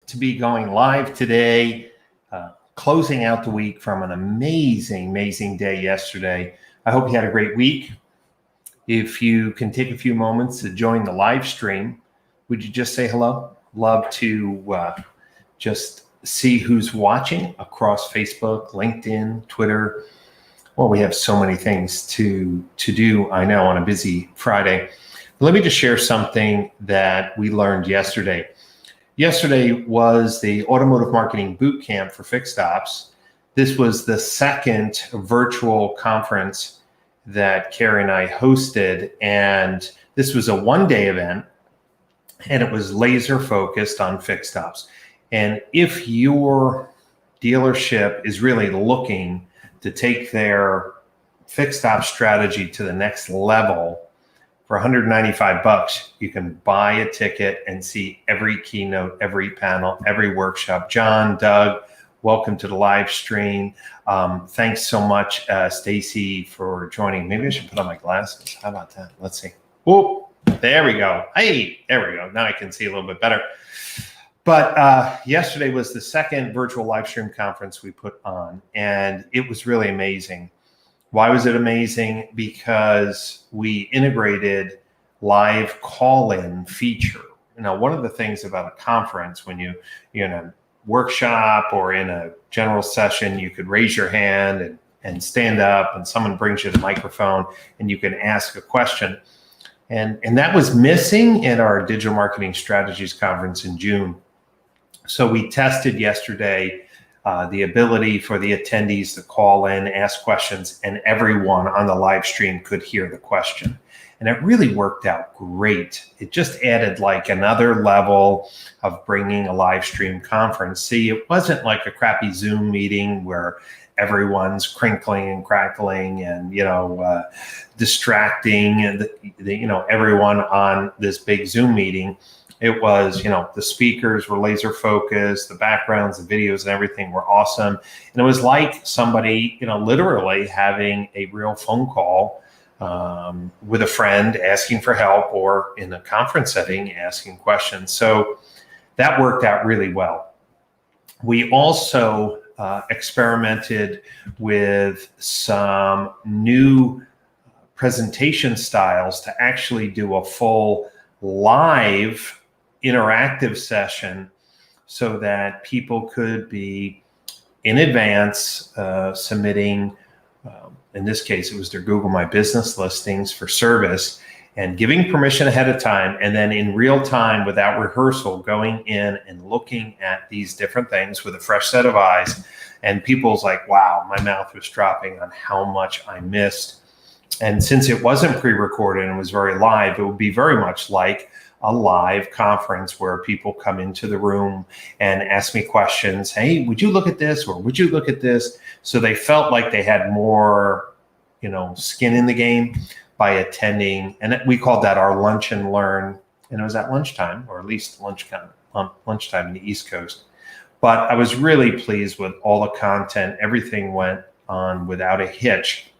to be going live today, closing out the week from an amazing day yesterday. I hope you had a great week. If you can take a few moments to join the live stream, would you just say hello? Love to just see who's watching across Facebook, LinkedIn, Twitter. Well, we have so many things to do, I know, on a busy Friday. Let me just share something that we learned yesterday. Yesterday was the Automotive Marketing Boot Camp for Fixed Ops. This was the second virtual conference that Carrie and I hosted, and this was a one-day event, and it was laser focused on fixed ops. And if your dealership is really looking to take their fixed ops strategy to the next level, for $195, you can buy a ticket and see every keynote, every panel, every workshop. John, Doug, welcome to the live stream. Thanks so much, Stacy, for joining. Maybe I should put on my glasses. How about that? Let's see. Oh, there we go. Hey, there we go. Now I can see a little bit better. But yesterday was the second virtual live stream conference we put on, and it was really amazing. Why was it amazing? Because we integrated live call-in feature. Now, one of the things about a conference, when you're in a workshop or in a general session, you could raise your hand and stand up, and someone brings you the microphone and you can ask a question. And that was missing in our Digital Marketing Strategies Conference in June. So we tested yesterday the ability for the attendees to call in, ask questions, and everyone on the live stream could hear the question. And it really worked out great. It just added like another level of bringing a live stream conference. See, it wasn't like a crappy Zoom meeting where everyone's crinkling and crackling and, distracting and, everyone on this big Zoom meeting. It was, the speakers were laser focused, the backgrounds, the videos and everything were awesome. And it was like somebody, literally having a real phone call with a friend asking for help, or in a conference setting asking questions. So that worked out really well. We also experimented with some new presentation styles to actually do a full live interactive session so that people could be in advance submitting, in this case, it was their Google My Business listings for service, and giving permission ahead of time, and then in real time without rehearsal, going in and looking at these different things with a fresh set of eyes. And people's like, wow, my mouth was dropping on how much I missed. And since it wasn't pre-recorded and it was very live, it would be very much like a live conference where people come into the room and ask me questions. Hey, would you look at this, or would you look at this? So they felt like they had more, skin in the game by attending. And we called that our lunch and learn. And it was at lunchtime, or at least lunchtime in the East Coast. But I was really pleased with all the content. Everything went on without a hitch.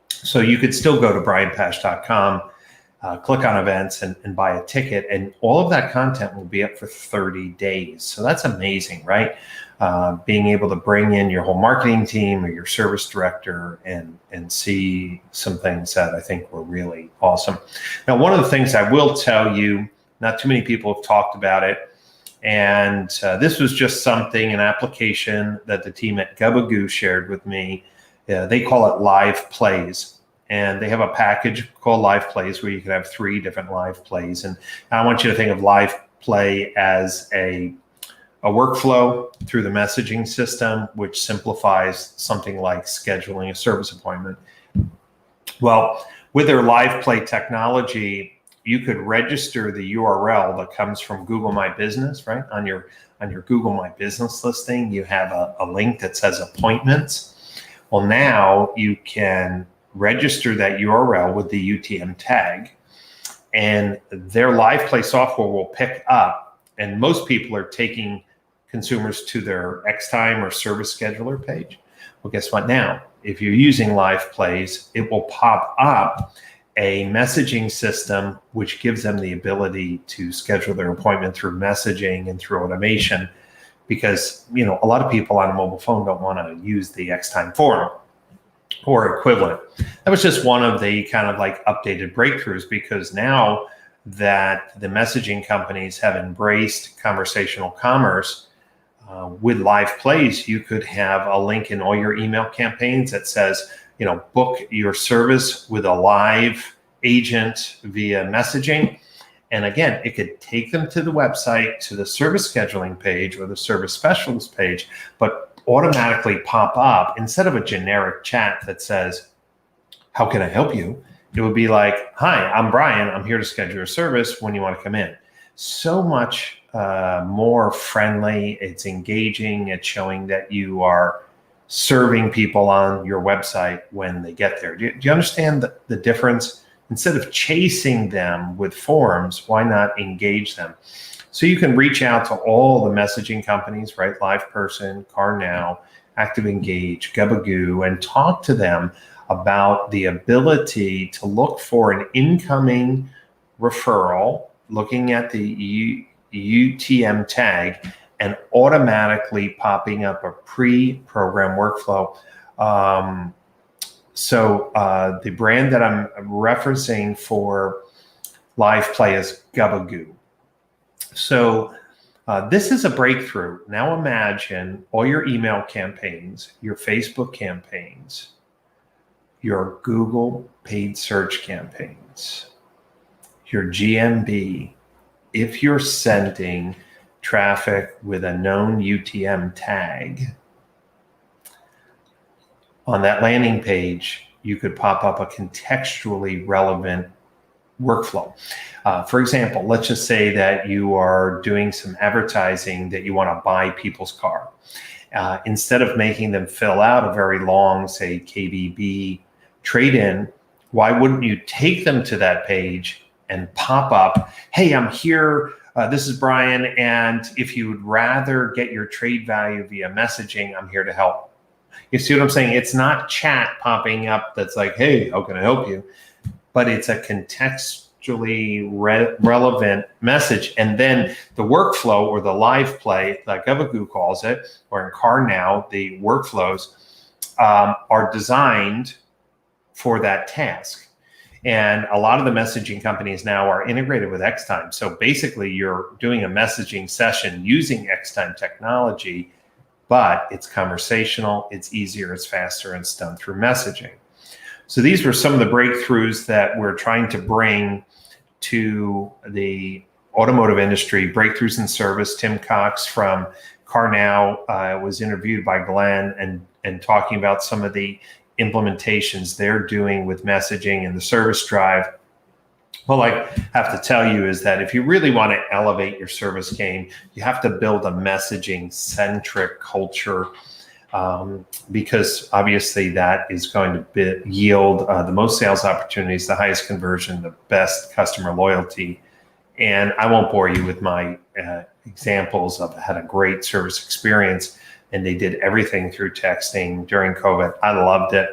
So you could still go to brianpash.com, click on events and buy a ticket, and all of that content will be up for 30 days. So that's amazing, right? Being able to bring in your whole marketing team or your service director and see some things that I think were really awesome. Now, one of the things I will tell you, not too many people have talked about it, and this was just something, an application that the team at Gubagoo shared with me. They call it Live Plays. And they have a package called Live Plays where you can have 3 different live plays. And I want you to think of Live Play as a workflow through the messaging system, which simplifies something like scheduling a service appointment. Well, with their Live Play technology, you could register the URL that comes from Google My Business, right? On your Google My Business listing, you have a link that says appointments. Well, now you can register that URL with the UTM tag, and their Live Play software will pick up, and most people are taking consumers to their X-Time or service scheduler page. Well, guess what now? If you're using Live Plays, it will pop up a messaging system which gives them the ability to schedule their appointment through messaging and through automation because, a lot of people on a mobile phone don't want to use the X-Time forum or equivalent. That was just one of the kind of like updated breakthroughs, because now that the messaging companies have embraced conversational commerce, with live plays, you could have a link in all your email campaigns that says, book your service with a live agent via messaging. And again, it could take them to the website, to the service scheduling page or the service specialist page, but automatically pop up instead of a generic chat that says, how can I help you? It would be like, hi, I'm Brian. I'm here to schedule your service when you want to come in. So much more friendly. It's engaging. It's showing that you are serving people on your website when they get there. Do you understand the difference? Instead of chasing them with forums, why not engage them? So you can reach out to all the messaging companies, right? LivePerson, CarNow, ActiveEngage, Gabagoo, and talk to them about the ability to look for an incoming referral, looking at the UTM tag and automatically popping up a pre-program workflow. So the brand that I'm referencing for live play is Gabagoo. So this is a breakthrough. Now imagine all your email campaigns, your Facebook campaigns, your Google paid search campaigns, your GMB, if you're sending traffic with a known UTM tag, on that landing page, you could pop up a contextually relevant workflow. For example, let's just say that you are doing some advertising that you want to buy people's car. Instead of making them fill out a very long, say, KBB trade-in, why wouldn't you take them to that page and pop up, hey, I'm here, this is Brian, and if you would rather get your trade value via messaging, I'm here to help. You see what I'm saying? It's not chat popping up that's like, hey, how can I help you? But it's a contextually relevant message. And then the workflow or the live play, like Gabagoo calls it, or in CarNow, the workflows are designed for that task. And a lot of the messaging companies now are integrated with X-Time. So basically you're doing a messaging session using X-Time technology, but it's conversational, it's easier, it's faster, and it's done through messaging. So these were some of the breakthroughs that we're trying to bring to the automotive industry, breakthroughs in service. Tim Cox from CarNow was interviewed by Glenn and talking about some of the implementations they're doing with messaging and the service drive. Well, I have to tell you is that if you really want to elevate your service game, you have to build a messaging-centric culture, because obviously that is going to yield the most sales opportunities, the highest conversion, the best customer loyalty. And I won't bore you with my examples of had a great service experience, and they did everything through texting during COVID. I loved it.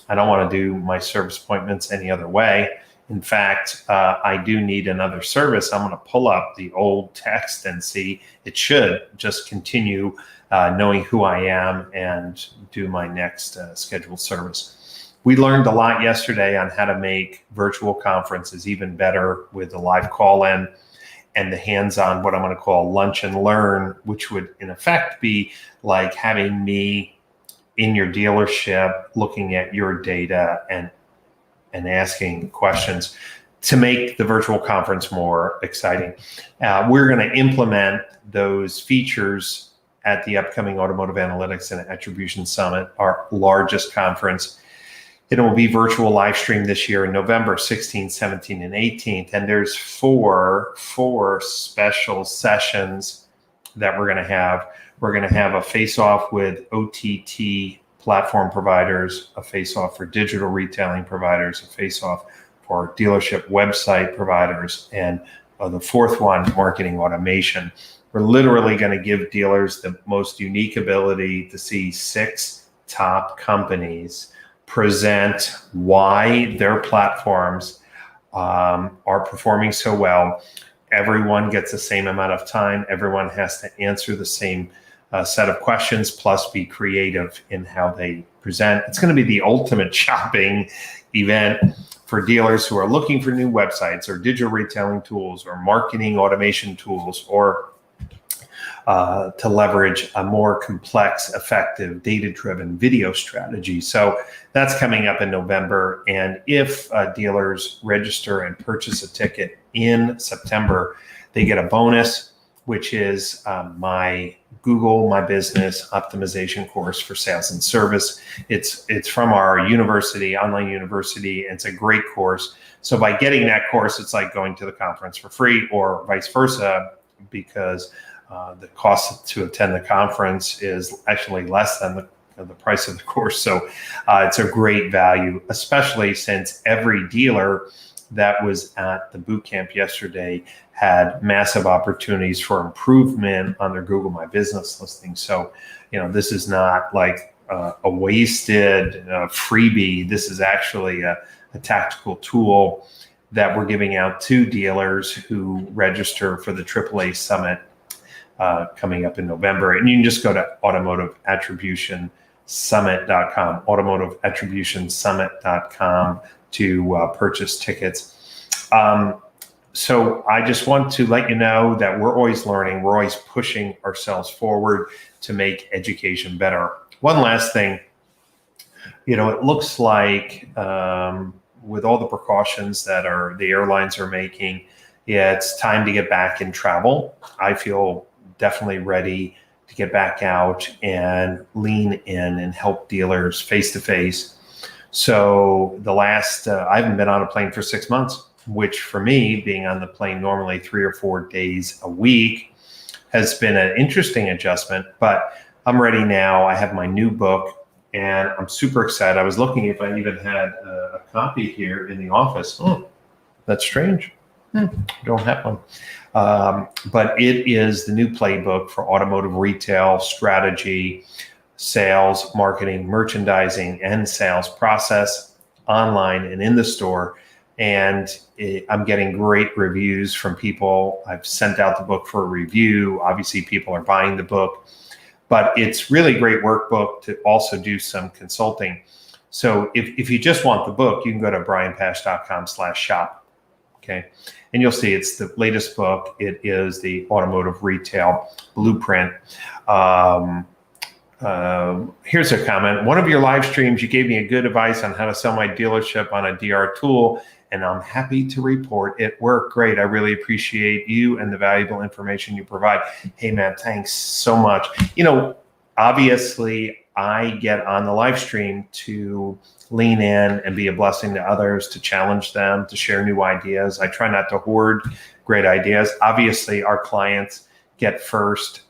I don't want to do my service appointments any other way. In fact, I do need another service. I'm going to pull up the old text and see. It should just continue knowing who I am and do my next scheduled service. We learned a lot yesterday on how to make virtual conferences even better with the live call-in and the hands-on, what I'm going to call lunch and learn, which would in effect be like having me in your dealership looking at your data and asking questions to make the virtual conference more exciting. We're going to implement those features at the upcoming Automotive Analytics and Attribution Summit, our largest conference. It will be virtual live stream this year in November 16th, 17th, and 18th. And there's four special sessions that we're going to have. We're going to have a face-off with OTT platform providers, a face-off for digital retailing providers, a face-off for dealership website providers, and the fourth one, marketing automation. We're literally going to give dealers the most unique ability to see 6 top companies present why their platforms are performing so well. Everyone gets the same amount of time. Everyone has to answer the same set of questions, plus be creative in how they present. It's going to be the ultimate shopping event for dealers who are looking for new websites or digital retailing tools or marketing automation tools, or to leverage a more complex, effective, data-driven video strategy. So that's coming up in November. And if dealers register and purchase a ticket in September, they get a bonus, which is my Google My Business optimization course for sales and service. It's from our university, online university. It's a great course. So by getting that course, it's like going to the conference for free, or vice versa, because the cost to attend the conference is actually less than the price of the course. So it's a great value, especially since every dealer that was at the boot camp yesterday had massive opportunities for improvement on their Google My Business listing. So, this is not like a wasted freebie. This is actually a tactical tool that we're giving out to dealers who register for the AAA Summit coming up in November. And you can just go to automotiveattributionsummit.com, automotiveattributionsummit.com to purchase tickets. So I just want to let you know that we're always learning. We're always pushing ourselves forward to make education better. One last thing, it looks like with all the precautions that the airlines are making, it's time to get back in travel. I feel definitely ready to get back out and lean in and help dealers face to face. So I haven't been on a plane for 6 months, which for me, being on the plane normally 3 or 4 days a week, has been an interesting adjustment, but I'm ready now. I have my new book and I'm super excited. I was looking if I even had a copy here in the office. That's strange. Don't have one. But it is the new playbook for automotive retail strategy, sales, marketing, merchandising, and sales process online and in the store. And I'm getting great reviews from people. I've sent out the book for a review. Obviously, people are buying the book, but it's really a great workbook to also do some consulting. So if you just want the book, you can go to brianpash.com/shop. Okay. And you'll see it's the latest book. It is the Automotive Retail Blueprint. Here's a comment. One of your live streams, you gave me a good advice on how to sell my dealership on a DR tool, and I'm happy to report it worked great. I really appreciate you and the valuable information you provide. Hey, man, thanks so much. Obviously, I get on the live stream to lean in and be a blessing to others, to challenge them, to share new ideas. I try not to hoard great ideas. Obviously, our clients get first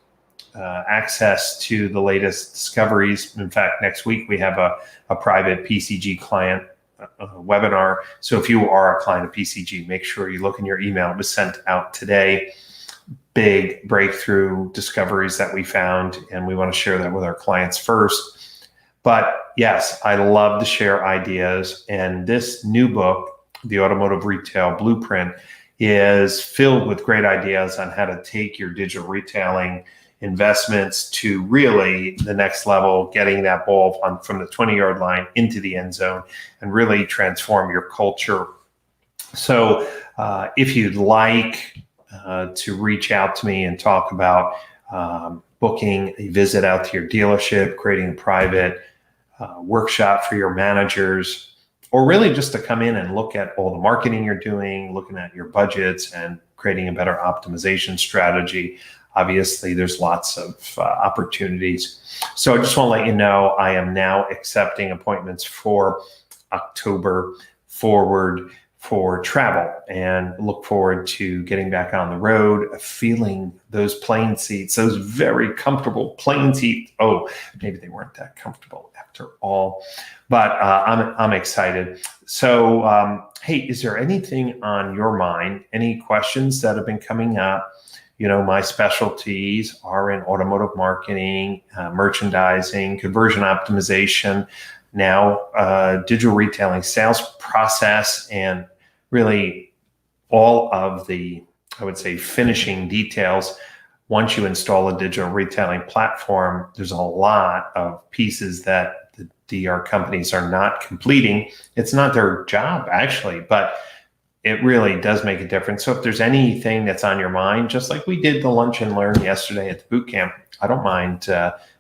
access to the latest discoveries. In fact, next week we have a private PCG client webinar. So if you are a client of PCG, make sure you look in your email. It was sent out today. Big breakthrough discoveries that we found, and we want to share that with our clients first. But yes, I love to share ideas. And this new book, The Automotive Retail Blueprint, is filled with great ideas on how to take your digital retailing investments to really the next level, getting that ball from the 20-yard line into the end zone and really transform your culture. So if you'd like to reach out to me and talk about booking a visit out to your dealership, creating a private workshop for your managers, or really just to come in and look at all the marketing you're doing, looking at your budgets and creating a better optimization strategy, obviously there's lots of opportunities. So I just want to let you know I am now accepting appointments for October forward for travel, and look forward to getting back on the road, feeling those plane seats, those very comfortable plane seats. Oh, maybe they weren't that comfortable after all, but I'm excited. So, hey, is there anything on your mind? Any questions that have been coming up? My specialties are in automotive marketing, merchandising, conversion optimization, now digital retailing, sales process, and really all of the, I would say, finishing details once you install a digital retailing platform, there's a lot of pieces that the DR companies are not completing. It's not their job, actually, but it really does make a difference. So if there's anything that's on your mind, just like we did the lunch and learn yesterday at the boot camp, I don't mind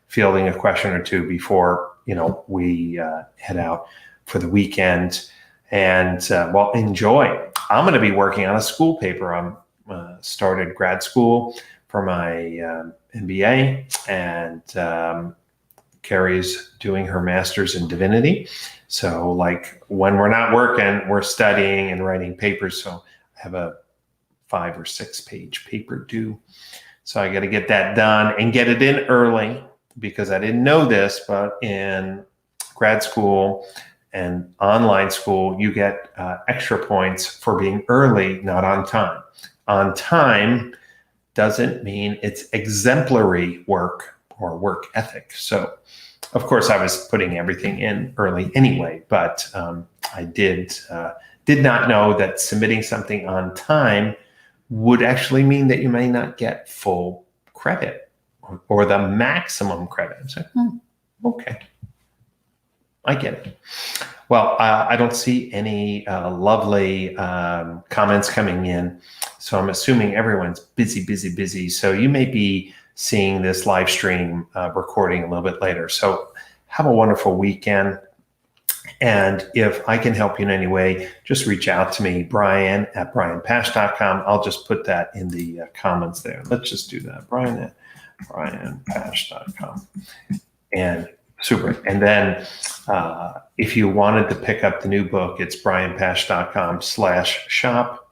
fielding a question or two before we head out for the weekend. And well, enjoy. I'm going to be working on a school paper. I'm started grad school for my MBA, and Carrie's doing her master's in divinity. So like when we're not working, we're studying and writing papers. So I have a 5 or 6 page paper due. So I got to get that done and get it in early, because I didn't know this, but in grad school and online school, you get extra points for being early, not on time. On time doesn't mean it's exemplary work or work ethic. So of course, I was putting everything in early anyway, but I did not know that submitting something on time would actually mean that you may not get full credit or the maximum credit. It's like, okay, I get it. Well, I don't see any lovely comments coming in, so I'm assuming everyone's busy. So you may be seeing this live stream recording a little bit later. So have a wonderful weekend. And if I can help you in any way, just reach out to me, Brian at brianpash.com. I'll just put that in the comments there. Let's just do that, Brian at brianpash.com. And super. And then if you wanted to pick up the new book, it's brianpash.com/shop.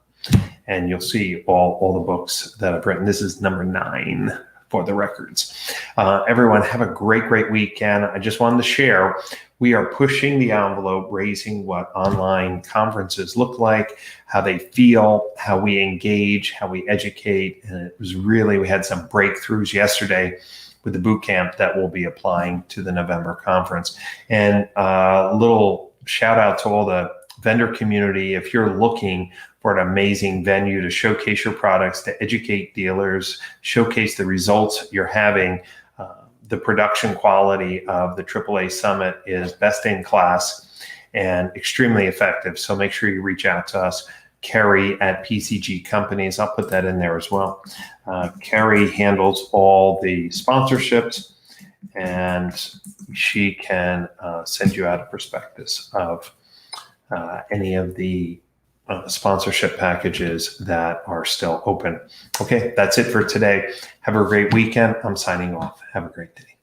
And you'll see all the books that I've written. This is number 9 for the records. Everyone have a great weekend. I just wanted to share, we are pushing the envelope, raising what online conferences look like, how they feel, how we engage, how we educate. And it was really, we had some breakthroughs yesterday with the boot camp that we'll be applying to the November conference. And a little shout out to all the vendor community. If you're looking for an amazing venue to showcase your products, to educate dealers, showcase the results you're having, the production quality of the AAA Summit is best in class and extremely effective. So make sure you reach out to us, Carrie at PCG Companies. I'll put that in there as well. Carrie handles all the sponsorships, and she can send you out a prospectus of any of the sponsorship packages that are still open. Okay, that's it for today. Have a great weekend. I'm signing off. Have a great day.